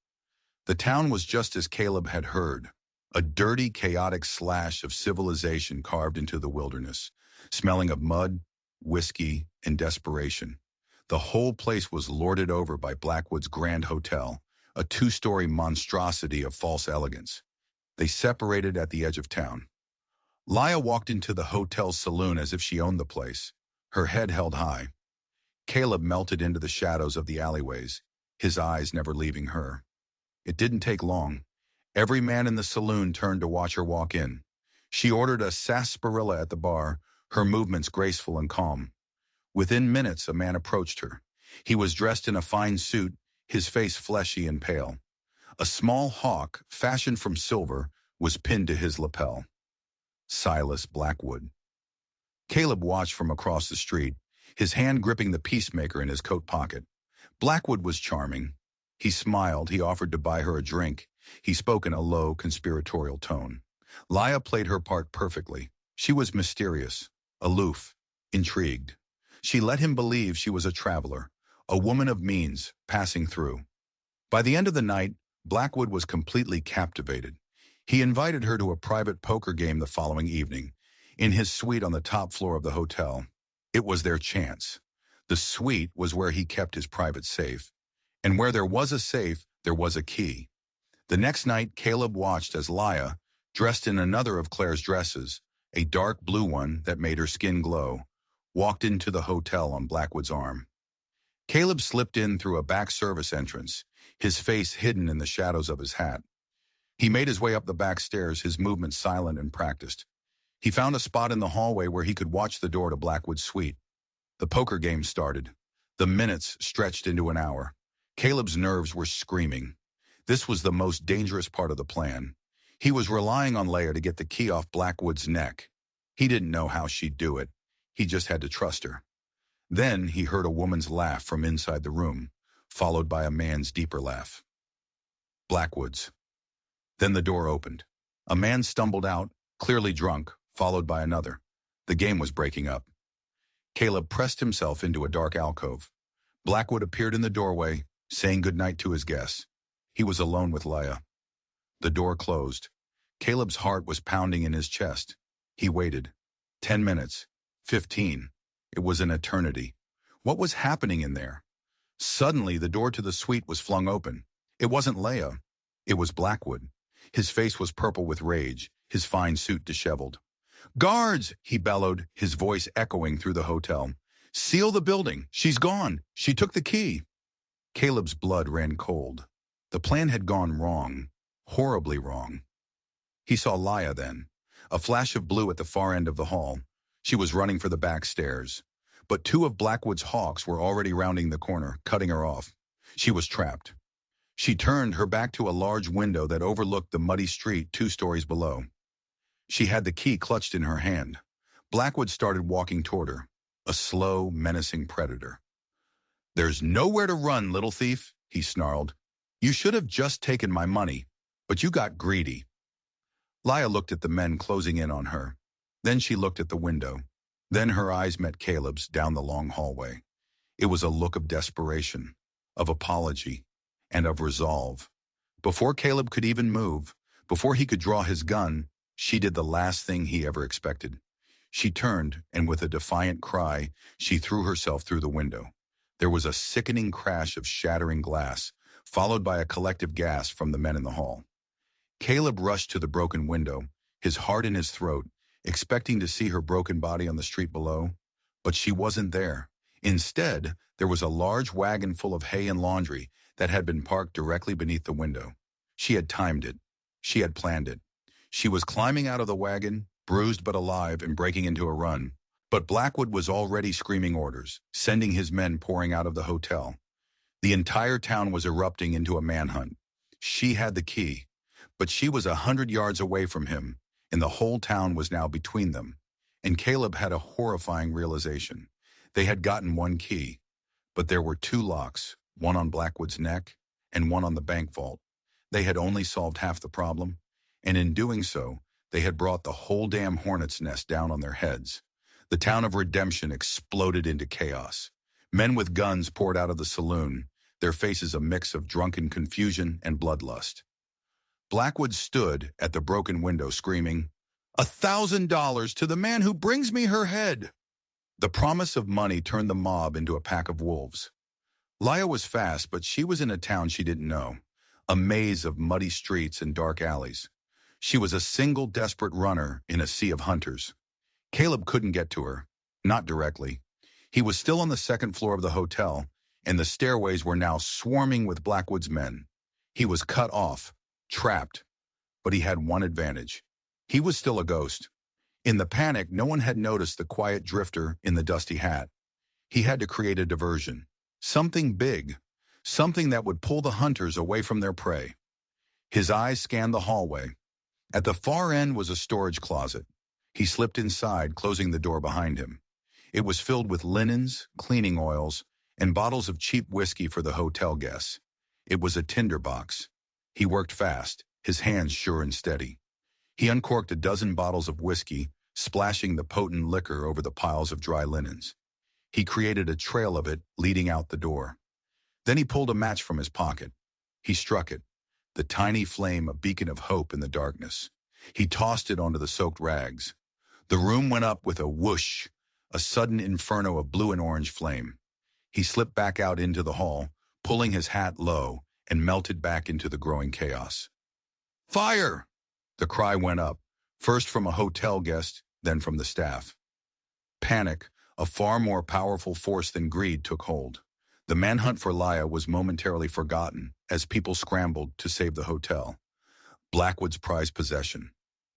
The town was just as Caleb had heard, a dirty, chaotic slash of civilization carved into the wilderness, smelling of mud, whiskey, and desperation. The whole place was lorded over by Blackwood's Grand Hotel, a two-story monstrosity of false elegance. They separated at the edge of town. Leia walked into the hotel's saloon as if she owned the place, her head held high. Caleb melted into the shadows of the alleyways, his eyes never leaving her. It didn't take long. Every man in the saloon turned to watch her walk in. She ordered a sarsaparilla at the bar, her movements graceful and calm. Within minutes, a man approached her. He was dressed in a fine suit, his face fleshy and pale. A small hawk, fashioned from silver, was pinned to his lapel. Silas Blackwood. Caleb watched from across the street, his hand gripping the peacemaker in his coat pocket. Blackwood was charming. He smiled, he offered to buy her a drink. He spoke in a low, conspiratorial tone. Leia played her part perfectly. She was mysterious, aloof, intrigued. She let him believe she was a traveler, a woman of means, passing through. By the end of the night, Blackwood was completely captivated. He invited her to a private poker game the following evening, in his suite on the top floor of the hotel. It was their chance. The suite was where he kept his private safe. And where there was a safe, there was a key. The next night, Caleb watched as Leia, dressed in another of Claire's dresses, a dark blue one that made her skin glow, walked into the hotel on Blackwood's arm. Caleb slipped in through a back service entrance, his face hidden in the shadows of his hat. He made his way up the back stairs, his movements silent and practiced. He found a spot in the hallway where he could watch the door to Blackwood's suite. The poker game started. The minutes stretched into an hour. Caleb's nerves were screaming. This was the most dangerous part of the plan. He was relying on Leia to get the key off Blackwood's neck. He didn't know how she'd do it. He just had to trust her. Then he heard a woman's laugh from inside the room, followed by a man's deeper laugh. Blackwood's. Then the door opened. A man stumbled out, clearly drunk, followed by another. The game was breaking up. Caleb pressed himself into a dark alcove. Blackwood appeared in the doorway, saying goodnight to his guests. He was alone with Leia. The door closed. Caleb's heart was pounding in his chest. He waited. 10 minutes. 15. It was an eternity. What was happening in there? Suddenly, the door to the suite was flung open. It wasn't Leia. It was Blackwood. His face was purple with rage, his fine suit disheveled. "Guards!" he bellowed, his voice echoing through the hotel. "Seal the building. She's gone. She took the key." Caleb's blood ran cold. The plan had gone wrong, horribly wrong. He saw Leia then, A flash of blue at the far end of the hall. She was running for the back stairs. But two of Blackwood's hawks were already rounding the corner, cutting her off. She was trapped. She turned her back to a large window that overlooked the muddy street 2 stories below. She had the key clutched in her hand. Blackwood started walking toward her, a slow, menacing predator. "There's nowhere to run, little thief," he snarled. "You should have just taken my money, but you got greedy." Leah looked at the men closing in on her. Then she looked at the window. Then her eyes met Caleb's down the long hallway. It was a look of desperation, of apology, and of resolve. Before Caleb could even move, before he could draw his gun, she did the last thing he ever expected. She turned, and with a defiant cry, she threw herself through the window. There was a sickening crash of shattering glass, followed by a collective gasp from the men in the hall. Caleb rushed to the broken window, his heart in his throat, expecting to see her broken body on the street below. But she wasn't there. Instead, there was a large wagon full of hay and laundry that had been parked directly beneath the window. She had timed it. She had planned it. She was climbing out of the wagon, bruised but alive, and breaking into a run. But Blackwood was already screaming orders, sending his men pouring out of the hotel. The entire town was erupting into a manhunt. She had the key, but she was 100 yards away from him, and the whole town was now between them. And Caleb had a horrifying realization. They had gotten one key, but there were 2 locks, one on Blackwood's neck and one on the bank vault. They had only solved half the problem, and in doing so, they had brought the whole damn hornet's nest down on their heads. The town of Redemption exploded into chaos. Men with guns poured out of the saloon, their faces a mix of drunken confusion and bloodlust. Blackwood stood at the broken window screaming, $1,000 to the man who brings me her head. The promise of money turned the mob into a pack of wolves. Leah was fast, but she was in a town she didn't know, a maze of muddy streets and dark alleys. She was a single desperate runner in a sea of hunters. Caleb couldn't get to her, not directly. He was still on the second floor of the hotel, and the stairways were now swarming with Blackwood's men. He was cut off, trapped, but he had one advantage. He was still a ghost. In the panic, no one had noticed the quiet drifter in the dusty hat. He had to create a diversion, something big, something that would pull the hunters away from their prey. His eyes scanned the hallway. At the far end was a storage closet. He slipped inside, closing the door behind him. It was filled with linens, cleaning oils, and bottles of cheap whiskey for the hotel guests. It was a tinderbox. He worked fast, his hands sure and steady. He uncorked a dozen bottles of whiskey, splashing the potent liquor over the piles of dry linens. He created a trail of it leading out the door. Then he pulled a match from his pocket. He struck it, the tiny flame a beacon of hope in the darkness. He tossed it onto the soaked rags. The room went up with a whoosh, a sudden inferno of blue and orange flame. He slipped back out into the hall, pulling his hat low, and melted back into the growing chaos. "Fire!" The cry went up, first from a hotel guest, then from the staff. Panic, a far more powerful force than greed, took hold. The manhunt for Leah was momentarily forgotten as people scrambled to save the hotel. Blackwood's prized possession.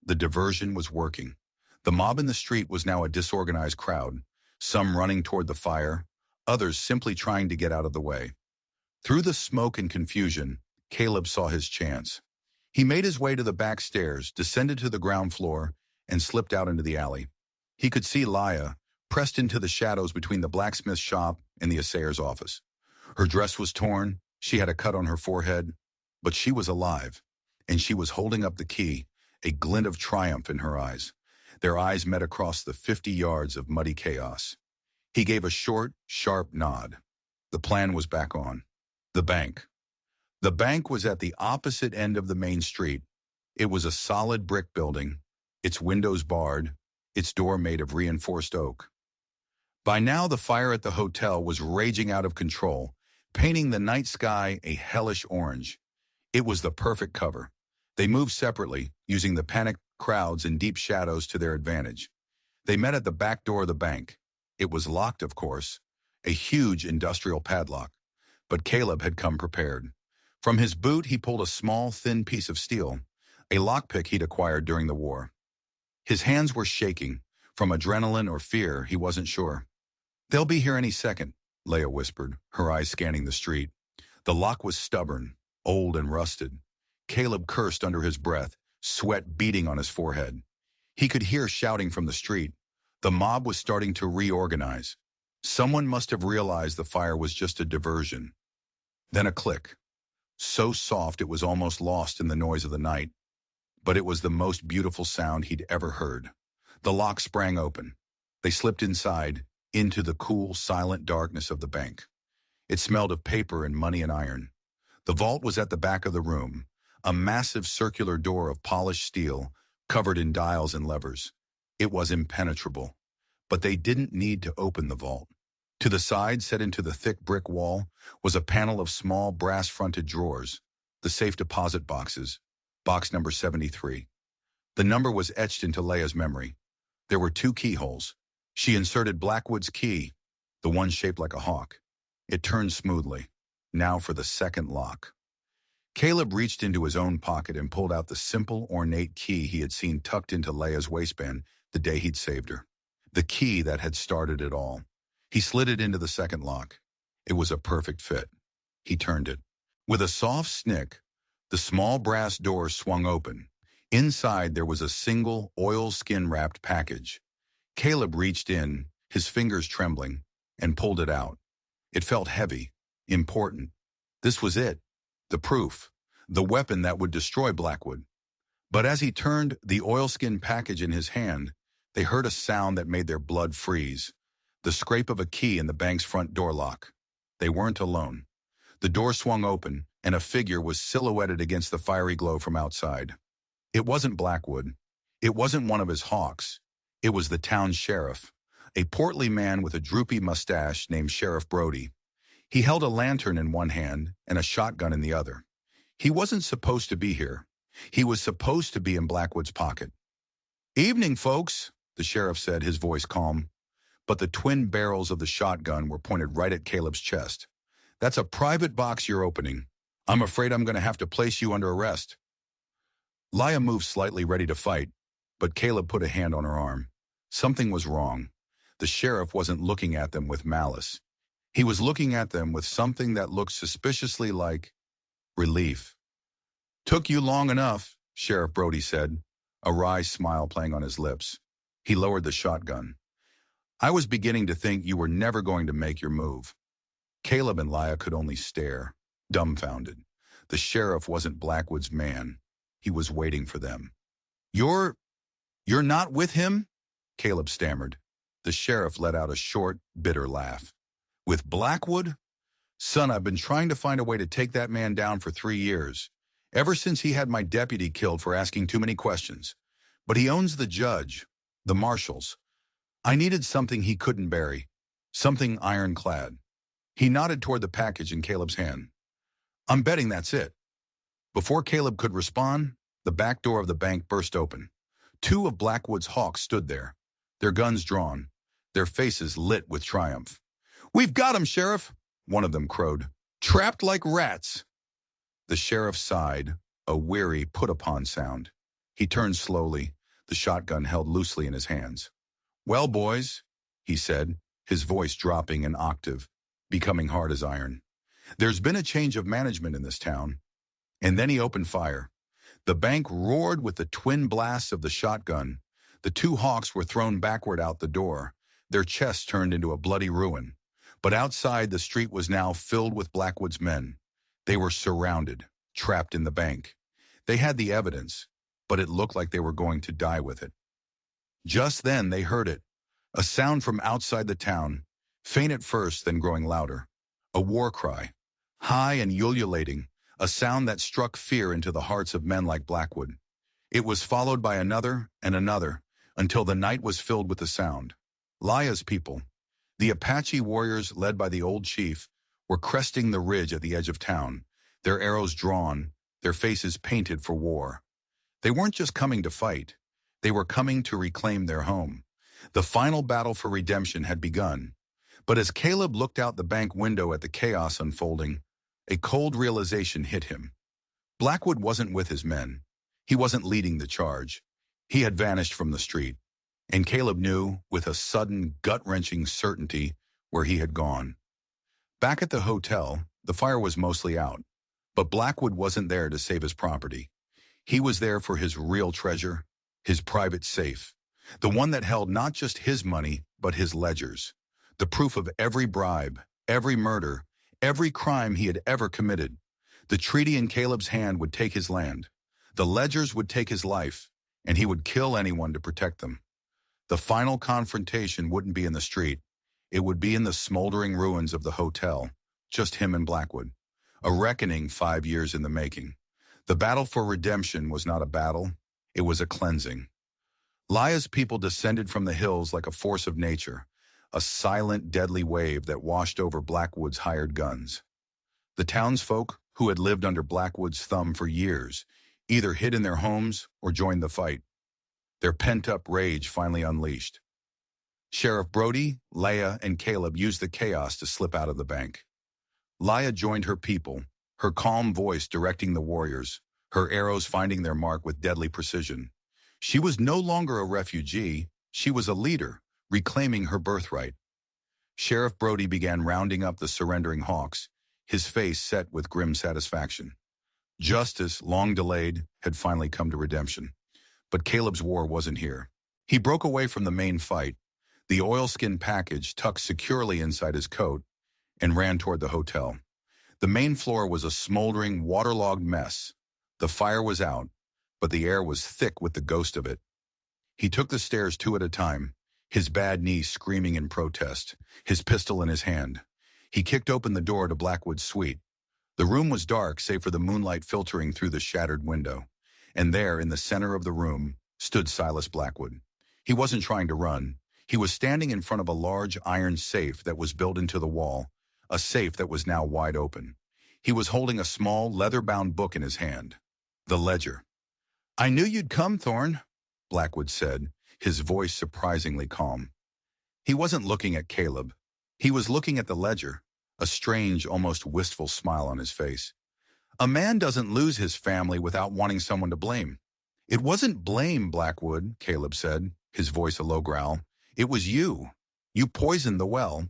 The diversion was working. The mob in the street was now a disorganized crowd, some running toward the fire, others simply trying to get out of the way. Through the smoke and confusion, Caleb saw his chance. He made his way to the back stairs, descended to the ground floor, and slipped out into the alley. He could see Leah, pressed into the shadows between the blacksmith's shop and the assayer's office. Her dress was torn, she had a cut on her forehead, but she was alive, and she was holding up the key, a glint of triumph in her eyes. Their eyes met across the 50 yards of muddy chaos. He gave a short, sharp nod. The plan was back on. The bank. The bank was at the opposite end of the main street. It was a solid brick building, its windows barred, its door made of reinforced oak. By now, the fire at the hotel was raging out of control, painting the night sky a hellish orange. It was the perfect cover. They moved separately, using the panicked crowds and deep shadows to their advantage. They met at the back door of the bank. It was locked, of course, a huge industrial padlock. But Caleb had come prepared. From his boot, he pulled a small, thin piece of steel, a lockpick he'd acquired during the war. His hands were shaking, from adrenaline or fear, he wasn't sure. "They'll be here any second," Leia whispered, her eyes scanning the street. The lock was stubborn, old and rusted. Caleb cursed under his breath, sweat beading on his forehead. He could hear shouting from the street. The mob was starting to reorganize. Someone must have realized the fire was just a diversion. Then a click, so soft it was almost lost in the noise of the night. But it was the most beautiful sound he'd ever heard. The lock sprang open. They slipped inside, into the cool, silent darkness of the bank. It smelled of paper and money and iron. The vault was at the back of the room, a massive circular door of polished steel, covered in dials and levers. It was impenetrable, but they didn't need to open the vault. To the side, set into the thick brick wall, was a panel of small brass-fronted drawers, the safe deposit boxes, box number 73. The number was etched into Leia's memory. There were 2 keyholes. She inserted Blackwood's key, the one shaped like a hawk. It turned smoothly. Now for the second lock. Caleb reached into his own pocket and pulled out the simple, ornate key he had seen tucked into Leia's waistband the day he'd saved her. The key that had started it all. He slid it into the second lock. It was a perfect fit. He turned it. With a soft snick, the small brass door swung open. Inside there was a single, oilskin-wrapped package. Caleb reached in, his fingers trembling, and pulled it out. It felt heavy, important. This was it, the proof, the weapon that would destroy Blackwood. But as he turned the oilskin package in his hand, they heard a sound that made their blood freeze. The scrape of a key in the bank's front door lock. They weren't alone. The door swung open, and a figure was silhouetted against the fiery glow from outside. It wasn't Blackwood. It wasn't one of his hawks. It was the town sheriff, a portly man with a droopy mustache named Sheriff Brody. He held a lantern in one hand and a shotgun in the other. He wasn't supposed to be here. He was supposed to be in Blackwood's pocket. "Evening, folks," the sheriff said, his voice calm. But the twin barrels of the shotgun were pointed right at Caleb's chest. "That's a private box you're opening. I'm afraid I'm going to have to place you under arrest." Leia moved slightly, ready to fight, but Caleb put a hand on her arm. Something was wrong. The sheriff wasn't looking at them with malice. He was looking at them with something that looked suspiciously like relief. "Took you long enough," Sheriff Brody said, a wry smile playing on his lips. He lowered the shotgun. "I was beginning to think you were never going to make your move." Caleb and Leia could only stare, dumbfounded. The sheriff wasn't Blackwood's man. He was waiting for them. You're not with him?" Caleb stammered. The sheriff let out a short, bitter laugh. "With Blackwood? Son, I've been trying to find a way to take that man down for 3 years, ever since he had my deputy killed for asking too many questions. But he owns the judge, the marshals. I needed something he couldn't bury, something ironclad." He nodded toward the package in Caleb's hand. "I'm betting that's it." Before Caleb could respond, the back door of the bank burst open. 2 of Blackwood's hawks stood there, their guns drawn, their faces lit with triumph. "We've got him, Sheriff," one of them crowed. "Trapped like rats." The sheriff sighed, a weary, put-upon sound. He turned slowly, the shotgun held loosely in his hands. "Well, boys," he said, his voice dropping an octave, becoming hard as iron. "There's been a change of management in this town." And then he opened fire. The bank roared with the twin blasts of the shotgun. The 2 hawks were thrown backward out the door, their chests turned into a bloody ruin. But outside, the street was now filled with Blackwood's men. They were surrounded, trapped in the bank. They had the evidence, but it looked like they were going to die with it. Just then they heard it, a sound from outside the town, faint at first, then growing louder. A war cry, high and ululating, a sound that struck fear into the hearts of men like Blackwood. It was followed by another and another, until the night was filled with the sound. Leia's people, the Apache warriors led by the old chief, were cresting the ridge at the edge of town, their arrows drawn, their faces painted for war. They weren't just coming to fight. They were coming to reclaim their home. The final battle for redemption had begun. But as Caleb looked out the bank window at the chaos unfolding, a cold realization hit him. Blackwood wasn't with his men. He wasn't leading the charge. He had vanished from the street, and Caleb knew with a sudden, gut-wrenching certainty where he had gone. Back at the hotel, the fire was mostly out, but Blackwood wasn't there to save his property. He was there for his real treasure, his private safe, the one that held not just his money, but his ledgers, the proof of every bribe, every murder, every crime he had ever committed. The treaty in Caleb's hand would take his land. The ledgers would take his life, and he would kill anyone to protect them. The final confrontation wouldn't be in the street. It would be in the smoldering ruins of the hotel, just him and Blackwood. A reckoning 5 years in the making. The battle for redemption was not a battle, it was a cleansing. Laya's people descended from the hills like a force of nature, a silent, deadly wave that washed over Blackwood's hired guns. The townsfolk, who had lived under Blackwood's thumb for years, either hid in their homes or joined the fight, their pent-up rage finally unleashed. Sheriff Brody, Leia, and Caleb used the chaos to slip out of the bank. Leia joined her people, her calm voice directing the warriors, her arrows finding their mark with deadly precision. She was no longer a refugee, she was a leader, reclaiming her birthright. Sheriff Brody began rounding up the surrendering hawks, his face set with grim satisfaction. Justice, long delayed, had finally come to redemption. But Caleb's war wasn't here. He broke away from the main fight, the oilskin package tucked securely inside his coat, and ran toward the hotel. The main floor was a smoldering, waterlogged mess. The fire was out, but the air was thick with the ghost of it. He took the stairs 2 at a time, his bad knee screaming in protest, his pistol in his hand. He kicked open the door to Blackwood's suite. The room was dark save for the moonlight filtering through the shattered window. And there, in the center of the room, stood Silas Blackwood. He wasn't trying to run. He was standing in front of a large iron safe that was built into the wall, a safe that was now wide open. He was holding a small, leather-bound book in his hand. The ledger. "I knew you'd come, Thorne," Blackwood said, his voice surprisingly calm. He wasn't looking at Caleb. He was looking at the ledger, a strange, almost wistful smile on his face. "A man doesn't lose his family without wanting someone to blame." "It wasn't blame, Blackwood," Caleb said, his voice a low growl. "It was you. You poisoned the well."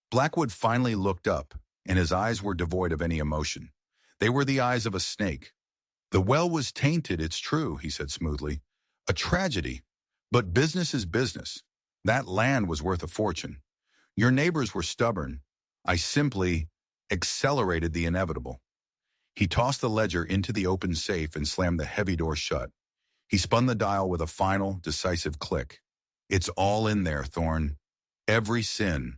Blackwood finally looked up, and his eyes were devoid of any emotion. They were the eyes of a snake. "The well was tainted, it's true," he said smoothly. "A tragedy. But business is business. That land was worth a fortune. Your neighbors were stubborn. I simply accelerated the inevitable." He tossed the ledger into the open safe and slammed the heavy door shut. He spun the dial with a final, decisive click. "It's all in there, Thorne. Every sin.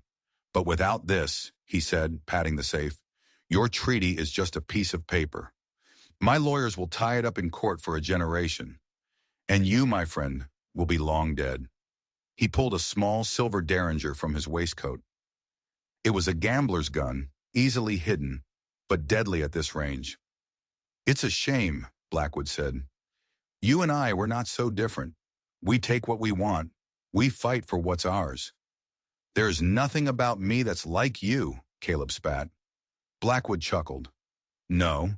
But without this," he said, patting the safe, "your treaty is just a piece of paper. My lawyers will tie it up in court for a generation. And you, my friend, will be long dead." He pulled a small silver derringer from his waistcoat. It was a gambler's gun, easily hidden, but deadly at this range. "It's a shame," Blackwood said. "You and I were not so different. We take what we want. We fight for what's ours." "There's nothing about me that's like you," Caleb spat. Blackwood chuckled. "No.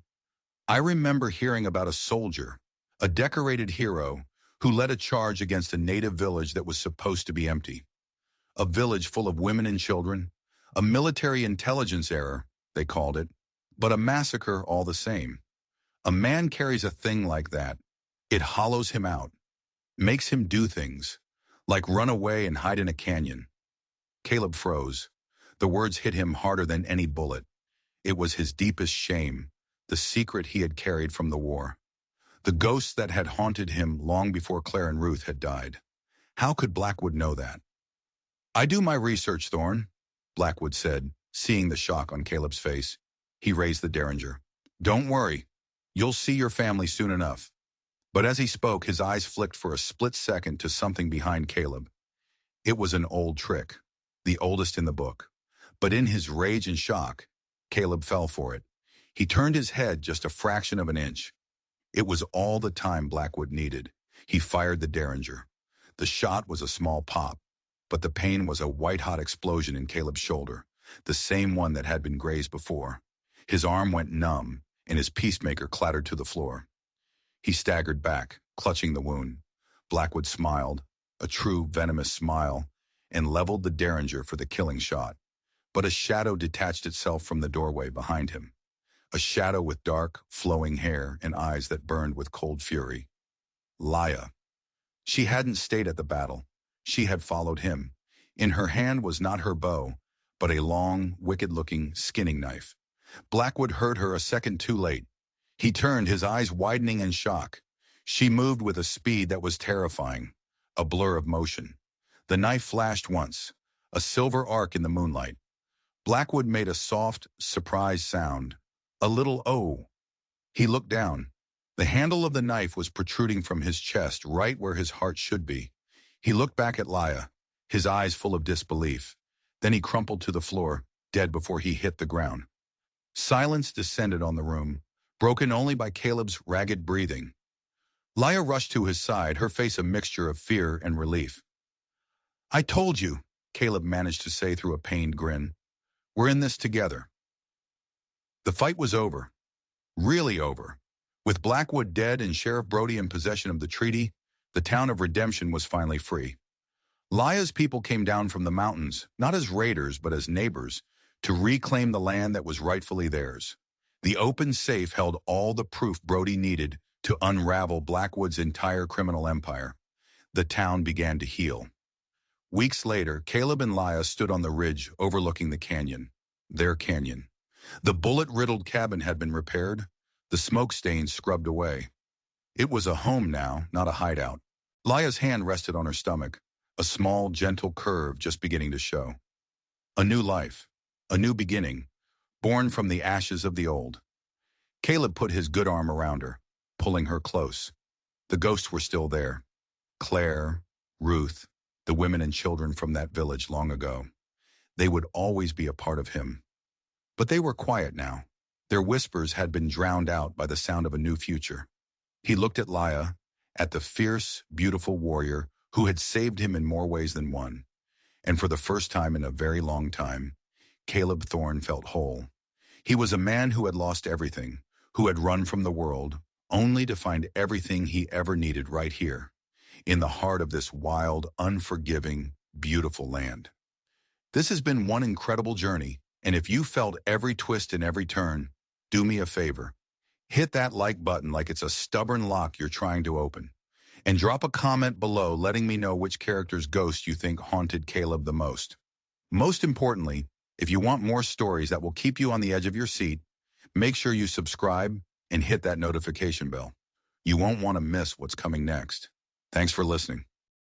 I remember hearing about a soldier, a decorated hero, who led a charge against a native village that was supposed to be empty. A village full of women and children, a military intelligence error, they called it, but a massacre all the same. A man carries a thing like that. It hollows him out, makes him do things, like run away and hide in a canyon." Caleb froze. The words hit him harder than any bullet. It was his deepest shame, the secret he had carried from the war. The ghost that had haunted him long before Claire and Ruth had died. How could Blackwood know that? "I do my research, Thorne," Blackwood said, seeing the shock on Caleb's face. He raised the derringer. "Don't worry. You'll see your family soon enough." But as he spoke, his eyes flicked for a split second to something behind Caleb. It was an old trick, the oldest in the book. But in his rage and shock, Caleb fell for it. He turned his head just a fraction of an inch. It was all the time Blackwood needed. He fired the derringer. The shot was a small pop, but the pain was a white-hot explosion in Caleb's shoulder, the same one that had been grazed before. His arm went numb, and his peacemaker clattered to the floor. He staggered back, clutching the wound. Blackwood smiled, a true venomous smile, and leveled the derringer for the killing shot. But a shadow detached itself from the doorway behind him. A shadow with dark, flowing hair and eyes that burned with cold fury. Laya. She hadn't stayed at the battle. She had followed him. In her hand was not her bow, but a long, wicked-looking skinning knife. Blackwood heard her a second too late. He turned, his eyes widening in shock. She moved with a speed that was terrifying, a blur of motion. The knife flashed once, a silver arc in the moonlight. Blackwood made a soft, surprised sound, a little "oh." He looked down. The handle of the knife was protruding from his chest, right where his heart should be. He looked back at Laya, his eyes full of disbelief. Then he crumpled to the floor, dead before he hit the ground. Silence descended on the room, broken only by Caleb's ragged breathing. Laya rushed to his side, her face a mixture of fear and relief. "I told you," Caleb managed to say through a pained grin. "We're in this together." The fight was over. Really over. With Blackwood dead and Sheriff Brody in possession of the treaty, the town of Redemption was finally free. Laya's people came down from the mountains, not as raiders but as neighbors, to reclaim the land that was rightfully theirs. The open safe held all the proof Brody needed to unravel Blackwood's entire criminal empire. The town began to heal. Weeks later, Caleb and Laya stood on the ridge overlooking the canyon, their canyon. The bullet-riddled cabin had been repaired, the smoke stains scrubbed away. It was a home now, not a hideout. Laya's hand rested on her stomach, a small, gentle curve just beginning to show. A new life, a new beginning, born from the ashes of the old. Caleb put his good arm around her, pulling her close. The ghosts were still there. Claire, Ruth, the women and children from that village long ago. They would always be a part of him. But they were quiet now. Their whispers had been drowned out by the sound of a new future. He looked at Laya, at the fierce, beautiful warrior who had saved him in more ways than one. And for the first time in a very long time, Caleb Thorne felt whole. He was a man who had lost everything, who had run from the world, only to find everything he ever needed right here, in the heart of this wild, unforgiving, beautiful land. This has been one incredible journey, and if you felt every twist and every turn, do me a favor. Hit that like button like it's a stubborn lock you're trying to open. And drop a comment below letting me know which character's ghost you think haunted Caleb the most. Most importantly, if you want more stories that will keep you on the edge of your seat, make sure you subscribe and hit that notification bell. You won't want to miss what's coming next. Thanks for listening.